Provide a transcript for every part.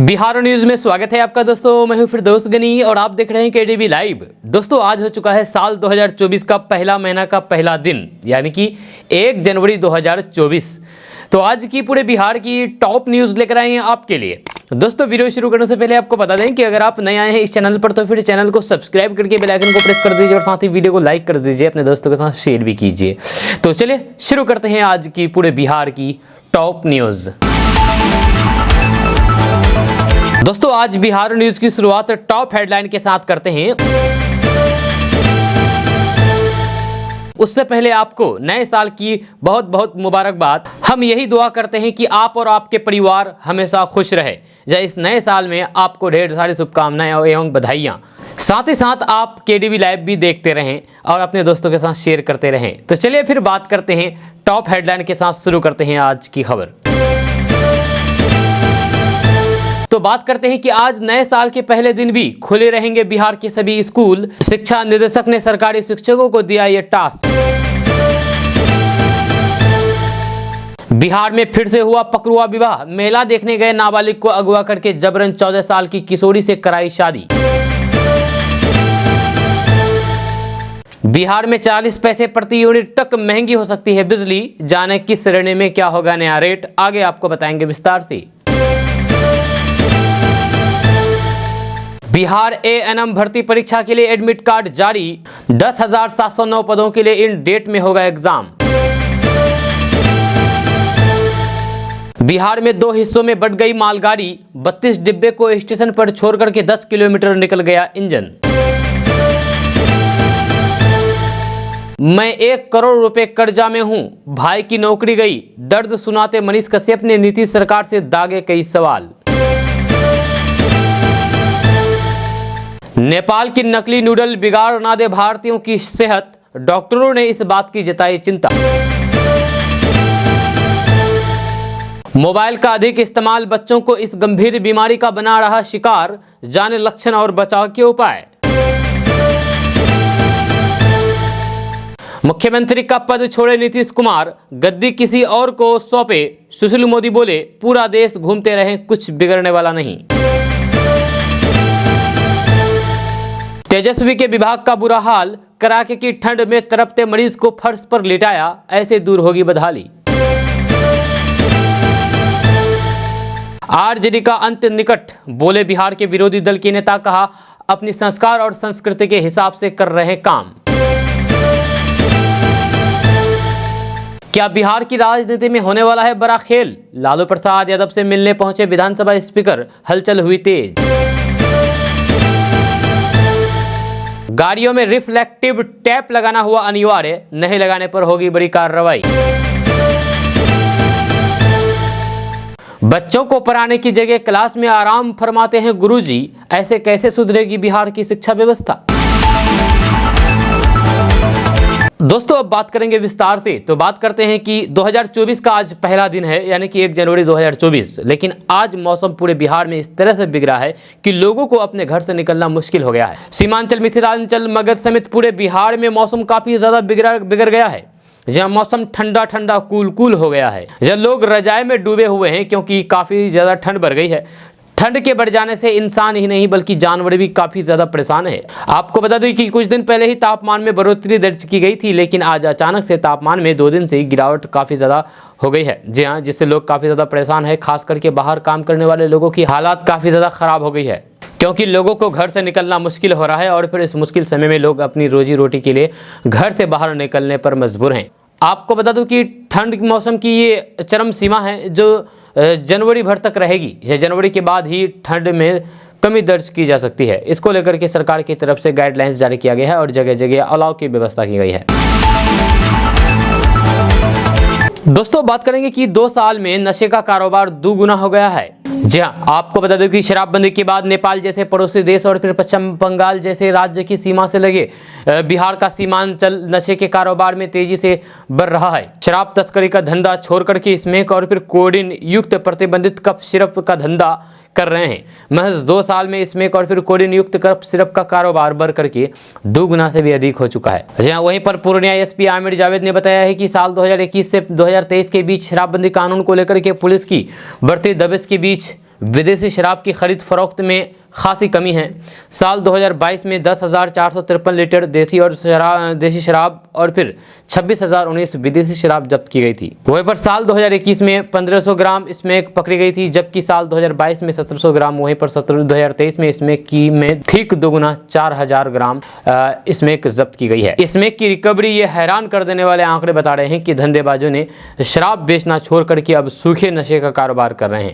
Bihar news में स्वागत है आपका दोस्तों। मैं हूं फिरदौस गनी और आप देख रहे हैं केडीबी लाइव। दोस्तों आज हो चुका है साल 2024 का पहला महीना का पहला दिन, यानी कि 1 जनवरी 2024। तो आज की पूरे बिहार की टॉप न्यूज लेकर आए हैं आपके लिए। दोस्तों वीडियो शुरू करने से पहले आपको बता दें कि अगर आप नए आए हैं इस चैनल पर तो फिर चैनल को सब्सक्राइब करके बेल आइकन को प्रेस कर दीजिए और साथ ही वीडियो को लाइक कर दीजिए, अपने दोस्तों के साथ शेयर भी कीजिए। तो चलिए शुरू करते हैं आज की पूरे बिहार की टॉप न्यूज। दोस्तों आज बिहार न्यूज की शुरुआत टॉप हेडलाइन के साथ करते हैं। उससे पहले आपको नए साल की बहुत बहुत मुबारकबाद। हम यही दुआ करते हैं कि आप और आपके परिवार हमेशा खुश रहे। इस नए साल में आपको ढेर सारी शुभकामनाएं एवं बधाइयां। साथ ही साथ आप केडीबी लाइव भी देखते रहें और अपने दोस्तों के साथ शेयर करते रहें। तो चलिए फिर बात करते हैं टॉप हेडलाइन के साथ शुरू करते हैं आज की खबर। तो बात करते हैं कि आज नए साल के पहले दिन भी खुले रहेंगे बिहार के सभी स्कूल। शिक्षा निदेशक ने सरकारी शिक्षकों को दिया ये टास्क। बिहार में फिर से हुआ पकड़ुआ विवाह। मेला देखने गए नाबालिग को अगवा करके जबरन 14 साल की किशोरी से कराई शादी। बिहार में 40 पैसे प्रति यूनिट तक महंगी हो सकती है बिजली। जाने किस श्रेणी में क्या होगा नया रेट, आगे आपको बताएंगे विस्तार से। बिहार एएनएम भर्ती परीक्षा के लिए एडमिट कार्ड जारी। 10,709 पदों के लिए इन डेट में होगा एग्जाम। बिहार में 2 हिस्सों में बंट गई मालगाड़ी। 32 डिब्बे को स्टेशन पर छोड़ करके 10 किलोमीटर निकल गया इंजन। मैं 1 करोड़ रुपए कर्जा में हूं, भाई की नौकरी गई। दर्द सुनाते मनीष कश्यप ने नीतीश सरकार से दागे कई सवाल। नेपाल की नकली नूडल बिगाड़ ना दे भारतीयों की सेहत, डॉक्टरों ने इस बात की जताई चिंता। मोबाइल का अधिक इस्तेमाल बच्चों को इस गंभीर बीमारी का बना रहा शिकार, जाने लक्षण और बचाव के उपाय। मुख्यमंत्री का पद छोड़े नीतीश कुमार, गद्दी किसी और को सौंपे। सुशील मोदी बोले पूरा देश घूमते रहे, कुछ बिगड़ने वाला नहीं। तेजस्वी के विभाग का बुरा हाल, कड़ाके की ठंड में तड़पते मरीज को फर्श पर लिटाया, ऐसे दूर होगी बदहाली। आरजेडी का अंत निकट, बोले बिहार के विरोधी दल के नेता। कहा अपनी संस्कार और संस्कृति के हिसाब से कर रहे काम। क्या बिहार की राजनीति में होने वाला है बड़ा खेल? लालू प्रसाद यादव से मिलने पहुंचे विधानसभा स्पीकर, हलचल हुई तेज। गाड़ियों में रिफ्लेक्टिव टैप लगाना हुआ अनिवार्य, नहीं लगाने पर होगी बड़ी कार्रवाई। बच्चों को पढ़ाने की जगह क्लास में आराम फरमाते हैं गुरुजी, ऐसे कैसे सुधरेगी बिहार की शिक्षा व्यवस्था? दोस्तों अब बात करेंगे विस्तार से। तो बात करते हैं कि 2024 का आज पहला दिन है, यानी कि 1 जनवरी 2024। लेकिन आज मौसम पूरे बिहार में इस तरह से बिगड़ा है कि लोगों को अपने घर से निकलना मुश्किल हो गया है। सीमांचल, मिथिलांचल, मगध समेत पूरे बिहार में मौसम काफी ज्यादा बिगड़ गया है। जहाँ मौसम ठंडा ठंडा कूल हो गया है। जहाँ लोग रजाई में डूबे हुए हैं क्योंकि काफी ज्यादा ठंड बढ़ गई है। ठंड के बढ़ जाने से इंसान ही नहीं बल्कि जानवर भी काफी ज्यादा परेशान है। आपको बता दूं कि कुछ दिन पहले ही तापमान में बढ़ोतरी दर्ज की गई थी, लेकिन आज अचानक से तापमान में 2 दिन से गिरावट काफी ज्यादा हो गई है। जी हाँ, जिससे लोग काफी ज्यादा परेशान है। खास करके बाहर काम करने वाले लोगों की हालात काफी ज्यादा खराब हो गई है, क्योंकि लोगों को घर से निकलना मुश्किल हो रहा है और फिर इस मुश्किल समय में लोग अपनी रोजी रोटी के लिए घर से बाहर निकलने पर मजबूर हैं। आपको बता दूं कि ठंड के मौसम की ये चरम सीमा है जो जनवरी भर तक रहेगी। या जनवरी के बाद ही ठंड में कमी दर्ज की जा सकती है। इसको लेकर के सरकार की तरफ से गाइडलाइंस जारी किया गया है और जगह जगह अलाव की व्यवस्था की गई है। दोस्तों बात करेंगे कि 2 साल में नशे का कारोबार 2 गुना हो गया है। जी हाँ, आपको बता दें कि शराबबंदी के बाद नेपाल जैसे पड़ोसी देश और फिर पश्चिम बंगाल जैसे राज्य की सीमा से लगे बिहार का सीमांचल नशे के कारोबार में तेजी से बढ़ रहा है। शराब तस्करी का धंधा छोड़ करके स्मैक और फिर कोडीन युक्त प्रतिबंधित कफ सिरप का धंधा कर रहे हैं। महज 2 साल में स्मैक और फिर कोडीन युक्त कफ सिरप का कारोबार बढ़ करके 2 गुना से भी अधिक हो चुका है। जहाँ वहीं पर पूर्णिया एसपी आमिर जावेद ने बताया है कि साल 2021 से 2023 के बीच शराबबंदी कानून को लेकर के पुलिस की बढ़ती दबिश के बीच विदेशी शराब की खरीद फरोख्त में खासी कमी है। साल 2022 में 10,453 लीटर देसी शराब और फिर 26,019 विदेशी शराब जब्त की गई थी। वहीं पर साल 2021 में 1500 ग्राम स्मैक पकड़ी गई थी, जबकि साल 2022 में 1700 ग्राम, वहीं पर 2023 में स्मैक की में ठीक दोगुना 4000 ग्राम स्मैक जब्त की गई है। स्मैक की रिकवरी ये हैरान कर देने वाले आंकड़े बता रहे हैं कि धंधेबाजों ने शराब बेचना छोड़ करके अब सूखे नशे का कारोबार कर रहे हैं।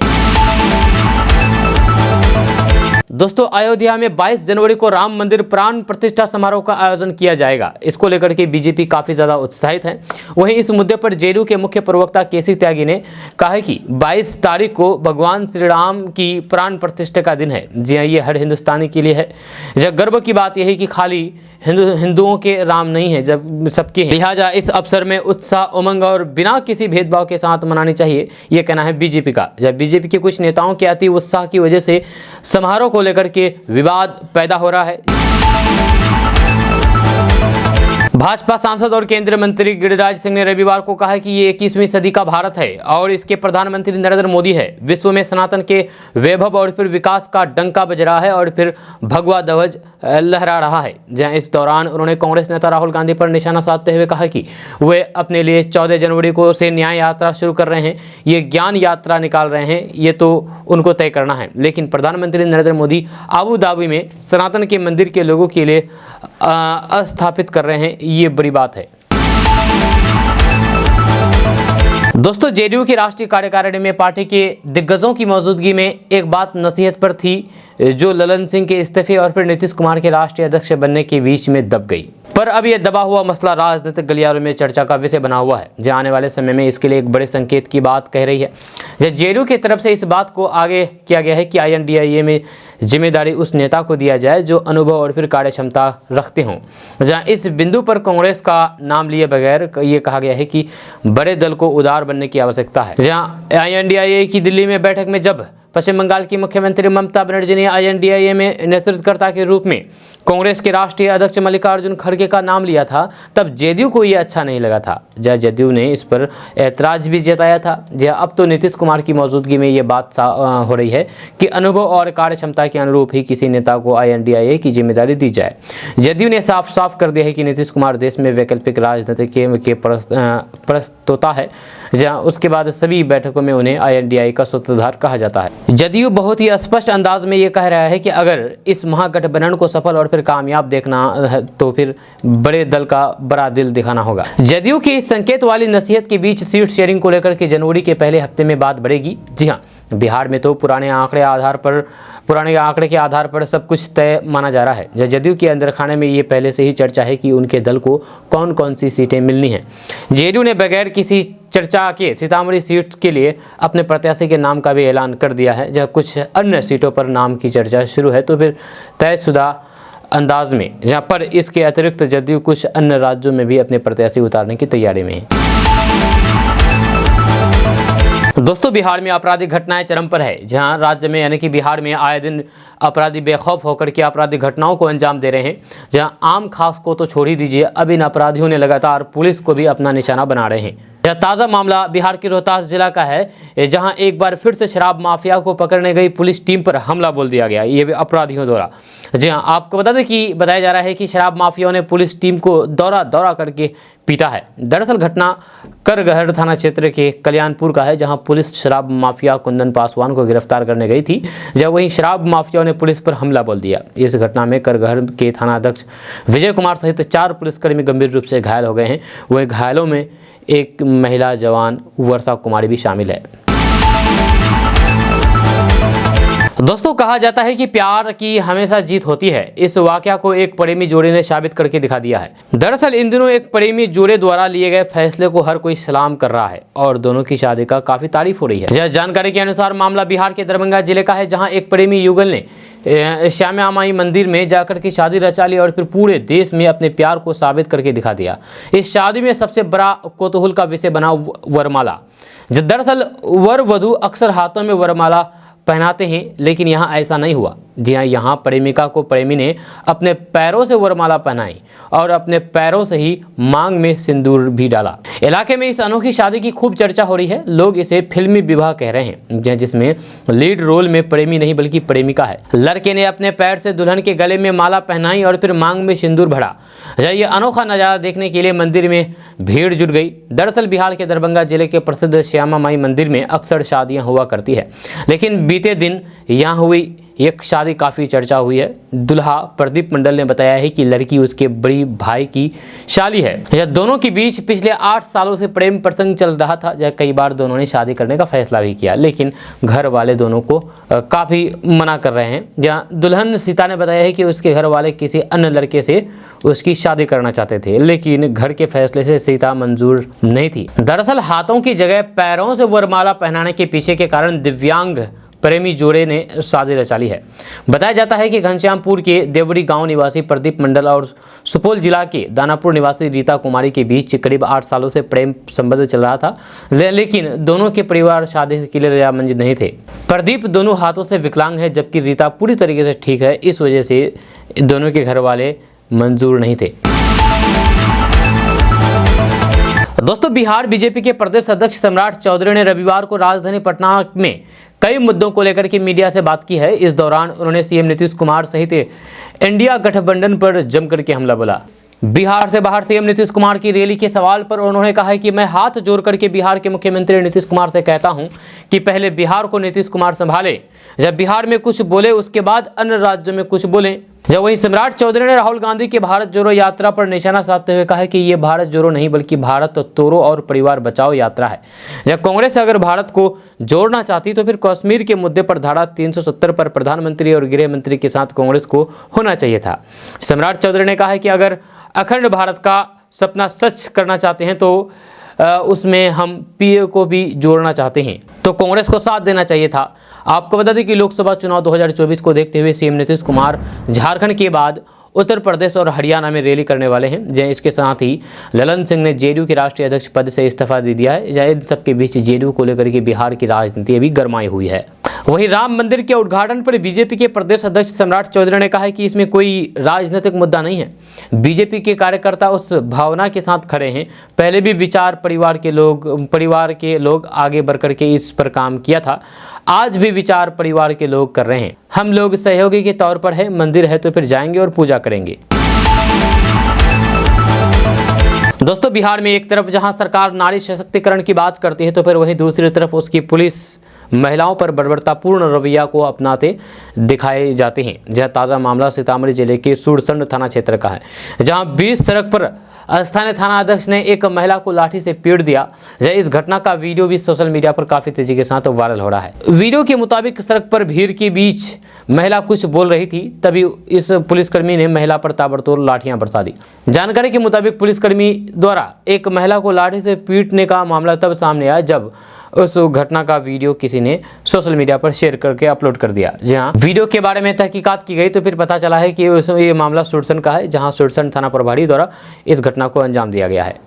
दोस्तों, अयोध्या में 22 जनवरी को राम मंदिर प्राण प्रतिष्ठा समारोह का आयोजन किया जाएगा। इसको लेकर के बीजेपी काफी ज्यादा उत्साहित है। वहीं इस मुद्दे पर जेडीयू के मुख्य प्रवक्ता केसी त्यागी ने कहा है कि 22 तारीख को भगवान श्री राम की प्राण प्रतिष्ठा का दिन है। जी हाँ, ये हर हिंदुस्तानी के लिए है। जब गर्व की बात यह है कि खाली हिंदुओं के राम नहीं है, जब सबके हैं। लिहाजा इस अवसर में उत्साह, उमंग और बिना किसी भेदभाव के साथ मनानी चाहिए, यह कहना है बीजेपी का। जब बीजेपी के कुछ नेताओं के अति उत्साह की वजह से समारोह को लेकर के विवाद पैदा हो रहा है। भाजपा सांसद और केंद्रीय मंत्री गिरिराज सिंह ने रविवार को कहा कि ये 21वीं सदी का भारत है और इसके प्रधानमंत्री नरेंद्र मोदी है। विश्व में सनातन के वैभव और फिर विकास का डंका बज रहा है और फिर भगवा ध्वज लहरा रहा है। जहां इस दौरान उन्होंने कांग्रेस नेता राहुल गांधी पर निशाना साधते हुए कहा कि वे अपने लिए 14 जनवरी को से न्याय यात्रा शुरू कर रहे हैं, ये ज्ञान यात्रा निकाल रहे हैं, ये तो उनको तय करना है। लेकिन प्रधानमंत्री नरेंद्र मोदी अबू धाबी में सनातन के मंदिर के लोगों के लिए स्थापित कर रहे हैं, ये बड़ी बात है। दोस्तों, जेडीयू की राष्ट्रीय कार्यकारिणी में पार्टी के दिग्गजों की मौजूदगी में एक बात नसीहत पर थी जो ललन सिंह के इस्तीफे और फिर नीतीश कुमार के राष्ट्रीय अध्यक्ष बनने के बीच में दब गई। पर अब यह दबा हुआ मसला राजनीतिक गलियारों में चर्चा का विषय बना हुआ है, जो आने वाले समय में इसके लिए एक बड़े संकेत की बात कह रही है। जेडीयू की तरफ से इस बात को आगे किया गया है कि INDIA में जिम्मेदारी उस नेता को दिया जाए जो अनुभव और फिर कार्य क्षमता रखते हों। जहां इस बिंदु पर कांग्रेस का नाम लिए बगैर ये कहा गया है कि बड़े दल को उदार बनने की आवश्यकता है। जहां INDIA की दिल्ली में बैठक में जब पश्चिम बंगाल की मुख्यमंत्री ममता बनर्जी ने INDIA में नेतृत्वकर्ता के रूप में कांग्रेस के राष्ट्रीय अध्यक्ष मल्लिकार्जुन खड़गे का नाम लिया था, तब जेडीयू को यह अच्छा नहीं लगा था। जेडीयू ने इस पर ऐतराज भी जताया था। अब तो नीतीश कुमार की मौजूदगी में ये बात हो रही है कि अनुभव और कार्य क्षमता के अनुरूप ही किसी नेता को INDIA की जिम्मेदारी दी जाए। जेडीयू ने साफ साफ कर दिया है कि नीतीश कुमार देश में वैकल्पिक राजनीति के प्रस्तोता है, जहाँ उसके बाद सभी बैठकों में उन्हें INDIA का सूत्रधार कहा जाता है। जेडीयू बहुत ही स्पष्ट अंदाज में ये कह रहा है कि अगर इस महागठबंधन को सफल और फिर कामयाब देखना है तो फिर बड़े दल का बड़ा दिल दिखाना होगा। जेडीयू की इस संकेत वाली नसीहत के बीच सीट शेयरिंग को लेकर के जनवरी के पहले हफ्ते में बात बढ़ेगी। जी हाँ, बिहार में तो पुराने आंकड़े के आधार पर सब कुछ तय माना जा रहा है। जेडीयू के अंदर खाने में ये पहले से ही चर्चा है कि उनके दल को कौन कौन सी सीटें मिलनी हैं। जेडीयू ने बगैर किसी चर्चा के सीतामढ़ी सीट के लिए अपने प्रत्याशी के नाम का भी ऐलान कर दिया है। जब कुछ अन्य सीटों पर नाम की चर्चा शुरू है तो फिर तयशुदा अंदाज में, जहां पर इसके अतिरिक्त जेडीयू कुछ अन्य राज्यों में भी अपने प्रत्याशी उतारने की तैयारी में है। दोस्तों, बिहार में आपराधिक घटनाएं चरम पर है। जहां राज्य में यानी कि बिहार में आए दिन अपराधी बेखौफ होकर के आपराधिक घटनाओं को अंजाम दे रहे हैं। जहां आम खास को तो छोड़ ही दीजिए, अब इन अपराधियों ने लगातार पुलिस को भी अपना निशाना बना रहे हैं। यह ताज़ा मामला बिहार के रोहतास जिला का है, जहां एक बार फिर से शराब माफिया को पकड़ने गई पुलिस टीम पर हमला बोल दिया गया, ये भी अपराधियों द्वारा। जी हाँ, आपको बता दें कि बताया जा रहा है कि शराब माफियाओं ने पुलिस टीम को दौरा करके पीटा है। दरअसल घटना करगहर थाना क्षेत्र के कल्याणपुर का है, जहां पुलिस शराब माफिया कुंदन पासवान को गिरफ्तार करने गई थी, जब वहीं शराब माफियाओं ने पुलिस पर हमला बोल दिया। इस घटना में करगहर के थानाध्यक्ष विजय कुमार सहित 4 पुलिसकर्मी गंभीर रूप से घायल हो गए हैं। वहीं घायलों में एक महिला जवान वर्षा कुमारी भी शामिल है। दोस्तों, कहा जाता है कि प्यार की हमेशा जीत होती है। इस वाकया को एक प्रेमी जोड़े ने साबित करके दिखा दिया है। दरअसल इन दिनों एक प्रेमी जोड़े द्वारा लिए गए फैसले को हर कोई सलाम कर रहा है और दोनों की शादी का काफी तारीफ हो रही है। जानकारी के अनुसार मामला बिहार के दरभंगा जिले का है, जहां एक प्रेमी युगल ने श्यामा माई मंदिर में जाकर के शादी रचा ली और फिर पूरे देश में अपने प्यार को साबित करके दिखा दिया। इस शादी में सबसे बड़ा कौतूहल का विषय बना वरमाला। दरअसल वर वधू अक्सर हाथों में वरमाला पहनाते हैं, लेकिन यहाँ ऐसा नहीं हुआ। जी हाँ, यहाँ प्रेमिका को प्रेमी ने अपने पैरों से वरमाला पहनाई और अपने पैरों से ही मांग में सिंदूर भी डाला। इलाके में इस अनोखी शादी की खूब चर्चा हो रही है। लोग इसे फिल्मी विवाह कह रहे हैं, जिसमें लीड रोल में प्रेमी नहीं बल्कि प्रेमिका है। लड़के ने अपने पैर से दुल्हन के गले में माला पहनाई और फिर मांग में सिंदूर भरा। ये अनोखा नजारा देखने के लिए मंदिर में भीड़ जुट गई। दरअसल बिहार के दरभंगा जिले के प्रसिद्ध श्यामा माई मंदिर में अक्सर शादियां हुआ करती है, लेकिन बीते दिन यहाँ हुई एक शादी काफ़ी चर्चा हुई है। दुल्हा प्रदीप मंडल ने बताया है कि लड़की उसके बड़ी भाई की शाली है। यह दोनों के बीच पिछले 8 सालों से प्रेम प्रसंग चल रहा था। जब कई बार दोनों ने शादी करने का फैसला भी किया, लेकिन घर वाले दोनों को काफ़ी मना कर रहे हैं। जहाँ दुल्हन सीता ने बताया है कि उसके घर वाले किसी अन्य लड़के से उसकी शादी करना चाहते थे, लेकिन घर के फैसले से सीता मंजूर नहीं थी। दरअसल हाथों की जगह पैरों से वरमाला पहनाने के पीछे के कारण दिव्यांग प्रेमी जोड़े ने शादी रचा ली है। बताया जाता है कि घनश्यामपुर के देवड़ी गांव निवासी प्रदीप मंडल और सुपौल जिला के दानापुर निवासी रीता कुमारी के बीच करीब 8 सालों से प्रेम संबंध चल रहा था, लेकिन दोनों के परिवार शादी के लिए रजामंद नहीं थे। प्रदीप दोनों हाथों से विकलांग है, जबकि रीता पूरी तरीके से ठीक है। इस वजह से दोनों के घर वाले मंजूर नहीं थे। दोस्तों, बिहार बीजेपी के प्रदेश अध्यक्ष सम्राट चौधरी ने रविवार को राजधानी पटना में कई मुद्दों को लेकर के मीडिया से बात की है। इस दौरान उन्होंने सीएम नीतीश कुमार सहित इंडिया गठबंधन पर जमकर के हमला बोला। बिहार से बाहर सीएम नीतीश कुमार की रैली के सवाल पर उन्होंने कहा है कि मैं हाथ जोड़ करके बिहार के मुख्यमंत्री नीतीश कुमार से कहता हूं कि पहले बिहार को नीतीश कुमार संभाले। जब बिहार में कुछ बोले उसके बाद अन्य राज्यों में कुछ बोले। जब वहीं सम्राट चौधरी ने राहुल गांधी की भारत जोड़ो यात्रा पर निशाना साधते हुए कहा कि ये भारत जोड़ो नहीं बल्कि भारत तोड़ो और परिवार बचाओ यात्रा है। जब कांग्रेस अगर भारत को जोड़ना चाहती तो फिर कश्मीर के मुद्दे पर धारा 370 पर प्रधानमंत्री और गृह मंत्री के साथ कांग्रेस को होना चाहिए था। सम्राट चौधरी ने कहा है कि अगर अखंड भारत का सपना सच करना चाहते हैं तो उसमें हम पीए को भी जोड़ना चाहते हैं तो कांग्रेस को साथ देना चाहिए था। आपको बता दें कि लोकसभा चुनाव 2024 को देखते हुए सीएम नीतीश कुमार झारखंड के बाद उत्तर प्रदेश और हरियाणा में रैली करने वाले हैं। इसके साथ ही ललन सिंह ने जेडीयू के राष्ट्रीय अध्यक्ष पद से इस्तीफा दे दिया है। इन सबके बीच जेडीयू को लेकर के बिहार की राजनीति अभी गरमाई हुई है। वहीं राम मंदिर के उद्घाटन पर बीजेपी के प्रदेश अध्यक्ष सम्राट चौधरी ने कहा है कि इसमें कोई राजनीतिक मुद्दा नहीं है। बीजेपी के कार्यकर्ता उस भावना के साथ खड़े हैं। पहले भी विचार परिवार के लोग आगे बढ़ करके इस पर काम किया था। आज भी विचार परिवार के लोग कर रहे हैं। हम लोग सहयोगी के तौर पर है। मंदिर है तो फिर जाएंगे और पूजा करेंगे। दोस्तों, बिहार में एक तरफ जहां सरकार नारी सशक्तिकरण की बात करती है तो फिर वहीं दूसरी तरफ उसकी पुलिस महिलाओं पर बर्बरतापूर्ण रवैया को अपनाते दिखाए जाते हैं। यह ताज़ा मामला सीतामढ़ी जिले के सुरसंड थाना क्षेत्र का है, जहां बीच सड़क पर स्थानीय थाना अध्यक्ष ने एक महिला को लाठी से पीट दिया। इस घटना का वीडियो भी सोशल मीडिया पर काफी तेजी के साथ वायरल हो रहा है। वीडियो के मुताबिक सड़क पर भीड़ के बीच महिला कुछ बोल रही थी, तभी इस पुलिसकर्मी ने महिला पर ताबड़तोड़ लाठियां बरसा दी। जानकारी के मुताबिक पुलिसकर्मी द्वारा एक महिला को लाठी से पीटने का मामला तब सामने आया जब उस घटना का वीडियो किसी ने सोशल मीडिया पर शेयर करके अपलोड कर दिया। जहां वीडियो के बारे में तहकीकात की गई तो फिर पता चला है कि ये मामला सुरसंड का है, जहां सुरसंड थाना प्रभारी द्वारा इस घटना को अंजाम दिया गया है।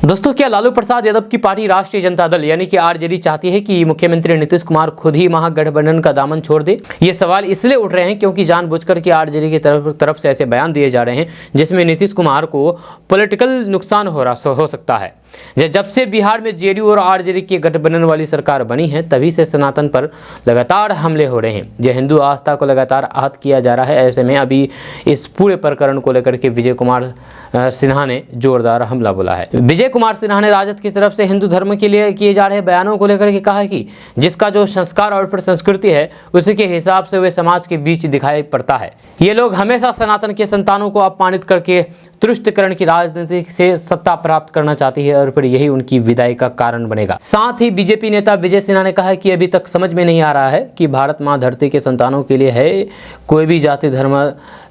दोस्तों, क्या लालू प्रसाद यादव की पार्टी राष्ट्रीय जनता दल यानी कि आरजेडी चाहती है कि मुख्यमंत्री नीतीश कुमार खुद ही महागठबंधन का दामन छोड़ दे? ये सवाल इसलिए उठ रहे हैं क्योंकि जानबूझकर के आरजेडी की तरफ से ऐसे बयान दिए जा रहे हैं जिसमें नीतीश कुमार को पॉलिटिकल नुकसान हो सकता है। जब से बिहार में जेडीयू और आरजेडी की गठबंधन वाली सरकार बनी है तभी से सनातन पर लगातार हमले हो रहे हैं। यह हिंदू आस्था को लगातार आहत किया जा रहा है। ऐसे में अभी इस पूरे प्रकरण को लेकर के विजय कुमार सिन्हा ने जोरदार हमला बोला है। विजय कुमार सिन्हा ने राजद की तरफ से हिंदू धर्म के लिए किए जा रहे बयानों को लेकर के कहा है कि जिसका जो संस्कार और फिर संस्कृति है उसी के हिसाब से वे समाज के बीच दिखाई पड़ता है। ये लोग हमेशा सनातन के संतानों को अपमानित करके तुष्टिकरण की राजनीति से सत्ता प्राप्त करना चाहती है और फिर यही उनकी विदाई का कारण बनेगा। साथ ही बीजेपी नेता विजय सिन्हा ने कहा है कि अभी तक समझ में नहीं आ रहा है कि भारत मां धरती के संतानों के लिए है कोई भी जाति धर्म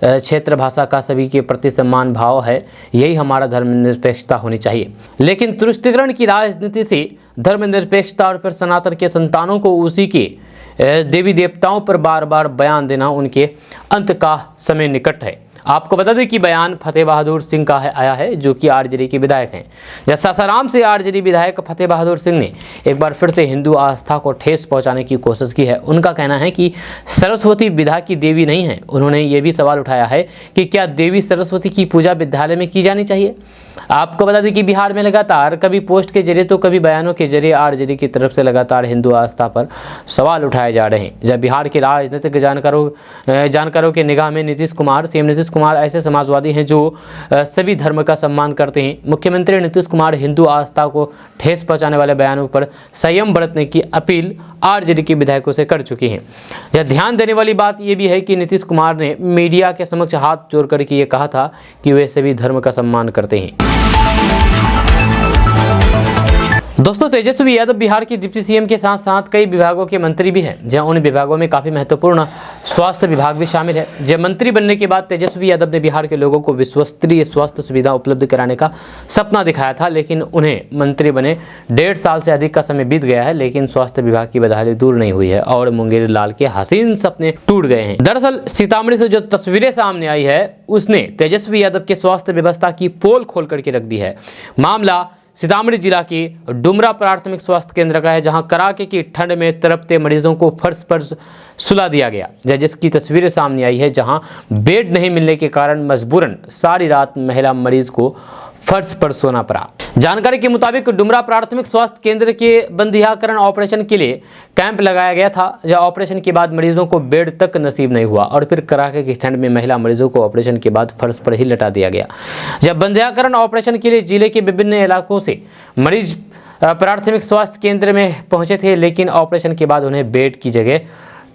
क्षेत्र भाषा का सभी के प्रति सम्मान भाव है। यही हमारा धर्मनिरपेक्षता होनी चाहिए। लेकिन तुष्टिकरण की राजनीति से धर्मनिरपेक्षता और फिर सनातन के संतानों को उसी के देवी देवताओं पर बार बार बयान देना उनके अंत का समय निकट है। आपको बता दें कि बयान फतेह बहादुर सिंह का आया है, जो कि आरजेडी के विधायक हैं। जब सासाराम से आरजेडी विधायक फतेह बहादुर सिंह ने एक बार फिर से हिंदू आस्था को ठेस पहुंचाने की कोशिश की है। उनका कहना है कि सरस्वती विद्या की देवी नहीं है। उन्होंने ये भी सवाल उठाया है कि क्या देवी सरस्वती की पूजा विद्यालय में की जानी चाहिए। आपको बता दें कि बिहार में लगातार कभी पोस्ट के जरिए तो कभी बयानों के जरिए आरजेडी की तरफ से लगातार हिंदू आस्था पर सवाल उठाए जा रहे हैं। जब बिहार के राजनीतिक जानकारों के निगाह में सीएम नीतीश कुमार ऐसे समाजवादी हैं जो सभी धर्म का सम्मान करते हैं। मुख्यमंत्री नीतीश कुमार हिंदू आस्था को ठेस पहुंचाने वाले बयानों पर संयम बरतने की अपील आरजेडी के विधायकों से कर चुकी हैं। यह ध्यान देने वाली बात यह भी है कि नीतीश कुमार ने मीडिया के समक्ष हाथ जोड़ करके ये कहा था कि वे सभी धर्म का सम्मान करते हैं। दोस्तों, तेजस्वी यादव बिहार के डिप्टी सीएम के साथ साथ कई विभागों के मंत्री भी हैं, जहां उन विभागों में काफी महत्वपूर्ण स्वास्थ्य विभाग भी शामिल है। जब मंत्री बनने के बाद तेजस्वी यादव ने बिहार के लोगों को विश्वस्तरीय स्वास्थ्य सुविधा उपलब्ध कराने का सपना दिखाया था, लेकिन उन्हें मंत्री बने 1.5 साल से अधिक का समय बीत गया है, लेकिन स्वास्थ्य विभाग की बदहाली दूर नहीं हुई है और मुंगेरी लाल के हसीन सपने टूट गए हैं। दरअसल सीतामढ़ी से जो तस्वीरें सामने आई है उसने तेजस्वी यादव के स्वास्थ्य व्यवस्था की पोल खोल करके रख दी है। मामला सीतामढ़ी जिला की डुमरा प्राथमिक स्वास्थ्य केंद्र का है, जहां कड़ाके की ठंड में तड़पते मरीजों को फर्श पर सुला दिया गया, जिसकी तस्वीरें सामने आई है, जहां बेड नहीं मिलने के कारण मजबूरन सारी रात महिला मरीज को फर्श पर सोना पड़ा। जानकारी के मुताबिक डुमरा प्राथमिक स्वास्थ्य केंद्र के बंदियाकरण ऑपरेशन के लिए कैंप लगाया गया था, जहां ऑपरेशन के बाद मरीजों को बेड तक नसीब नहीं हुआ और फिर कड़ाके की ठंड में महिला मरीजों को ऑपरेशन के बाद फर्श पर ही लटा दिया गया। जब बंदियाकरण ऑपरेशन के लिए जिले के विभिन्न इलाकों से मरीज प्राथमिक स्वास्थ्य केंद्र में पहुंचे थे, लेकिन ऑपरेशन के बाद उन्हें बेड की जगह